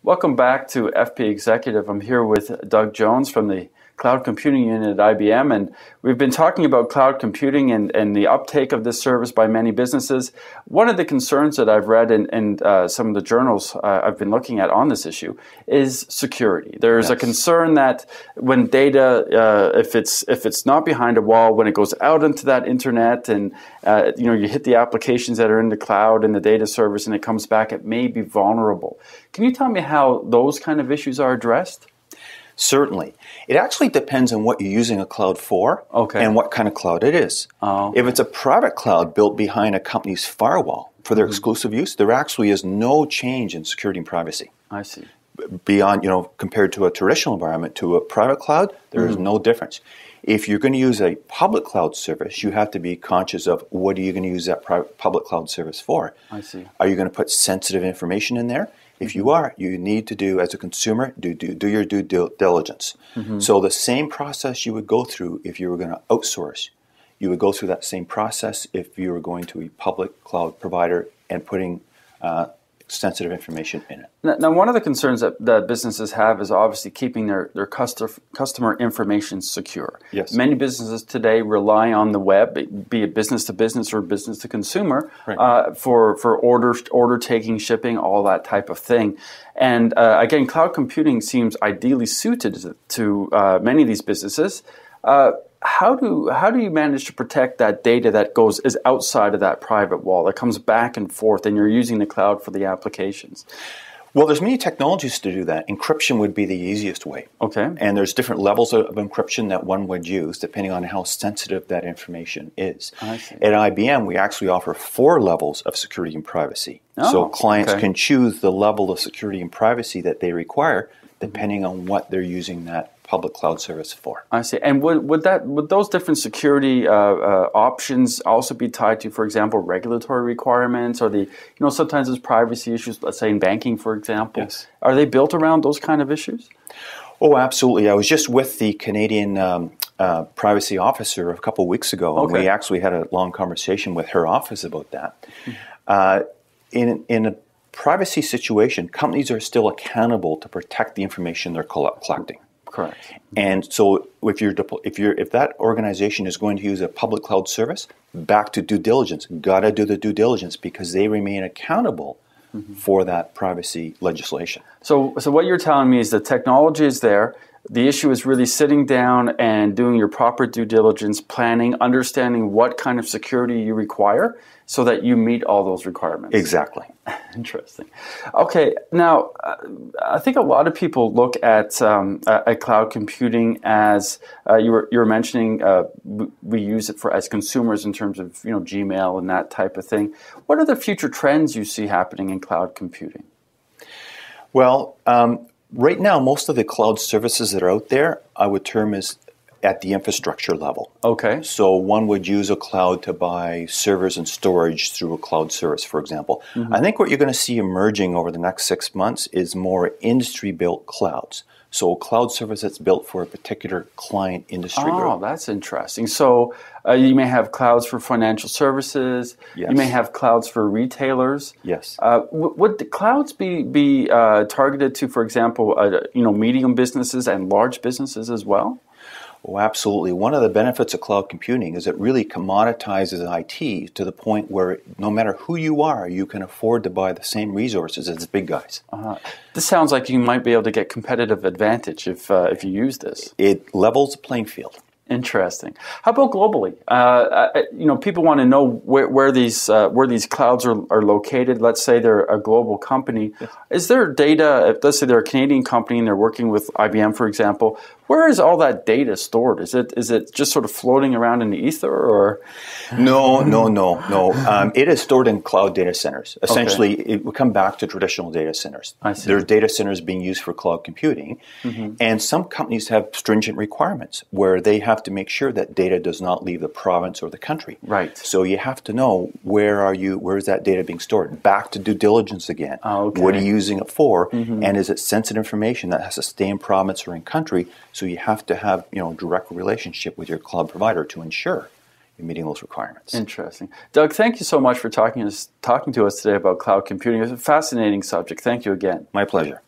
Welcome back to FP Executive. I'm here with Doug Jones from the Cloud Computing Unit at IBM, and we've been talking about cloud computing and the uptake of this service by many businesses. One of the concerns that I've read in some of the journals I've been looking at on this issue is security. There's a concern that when data, if it's not behind a wall, when it goes out into that internet and you hit the applications that are in the cloud and the data service and it comes back, it may be vulnerable. Can you tell me how those kind of issues are addressed? Certainly. It actually depends on what you're using a cloud for and what kind of cloud it is. If it's a private cloud built behind a company's firewall for their exclusive use, there actually is no change in security and privacy. I see. Beyond, compared to a traditional environment to a private cloud, there is no difference. If you're going to use a public cloud service, you have to be conscious of what are you going to use that public cloud service for. I see. Are you going to put sensitive information in there? If you are, you need to do, as a consumer, do your due diligence. So the same process you would go through if you were going to outsource, you would go through that same process if you were going to a public cloud provider and putting sensitive information in it. Now, one of the concerns that businesses have is obviously keeping their customer information secure. Yes. Many businesses today rely on the web, be it business to business or business to consumer, for order taking, shipping, all that type of thing. And again, cloud computing seems ideally suited to many of these businesses. How do you manage to protect that data that is outside of that private wall, that comes back and forth, and you're using the cloud for the applications? Well, there's many technologies to do that. Encryption would be the easiest way. Okay. And there's different levels of encryption that one would use depending on how sensitive that information is. I see. At IBM, we actually offer 4 levels of security and privacy. So clients can choose the level of security and privacy that they require depending on what they're using that public cloud service for. I see. And would those different security options also be tied to, for example, regulatory requirements, or sometimes there's privacy issues, let's say in banking, for example. Yes. Are they built around those kind of issues? Oh, absolutely. I was just with the Canadian privacy officer a couple of weeks ago, and we actually had a long conversation with her office about that. In a privacy situation, companies are still accountable to protect the information they're collecting. Correct. And so if that organization is going to use a public cloud service, back to due diligence. Got to do the due diligence because they remain accountable for that privacy legislation. So what you're telling me is the technology is there. The issue is really sitting down and doing your proper due diligence, planning, understanding what kind of security you require so that you meet all those requirements. Exactly. Interesting. Okay, now I think a lot of people look at cloud computing as you were mentioning. We use it as consumers in terms of Gmail and that type of thing. What are the future trends you see happening in cloud computing? Well, right now, most of the cloud services that are out there, I would term as at the infrastructure level. Okay. So one would use a cloud to buy servers and storage through a cloud service, for example. I think what you're going to see emerging over the next 6 months is more industry-built clouds. So a cloud service that's built for a particular client industry group. Oh, that's interesting. So you may have clouds for financial services. Yes. You may have clouds for retailers. Yes. Would the clouds be targeted to, for example, medium businesses and large businesses as well? Oh, absolutely. One of the benefits of cloud computing is it really commoditizes IT to the point where no matter who you are, you can afford to buy the same resources as the big guys. This sounds like you might be able to get competitive advantage if you use this. It levels the playing field. Interesting. How about globally? People want to know where these clouds are located. Let's say they're a global company. Yes. Is there data? Let's say they're a Canadian company and they're working with IBM, for example. Where is all that data stored? Is it just sort of floating around in the ether, or? No. It is stored in cloud data centers. Essentially, it will come back to traditional data centers. I see. There are data centers being used for cloud computing, and some companies have stringent requirements where they have to make sure that data does not leave the province or the country. Right. So you have to know where is that data being stored? Back to due diligence again. What are you using it for? And is it sensitive information that has to stay in province or in country? So you have to have direct relationship with your cloud provider to ensure you're meeting those requirements. Interesting. Doug, thank you so much for talking to us today about cloud computing. It's a fascinating subject. Thank you again. My pleasure.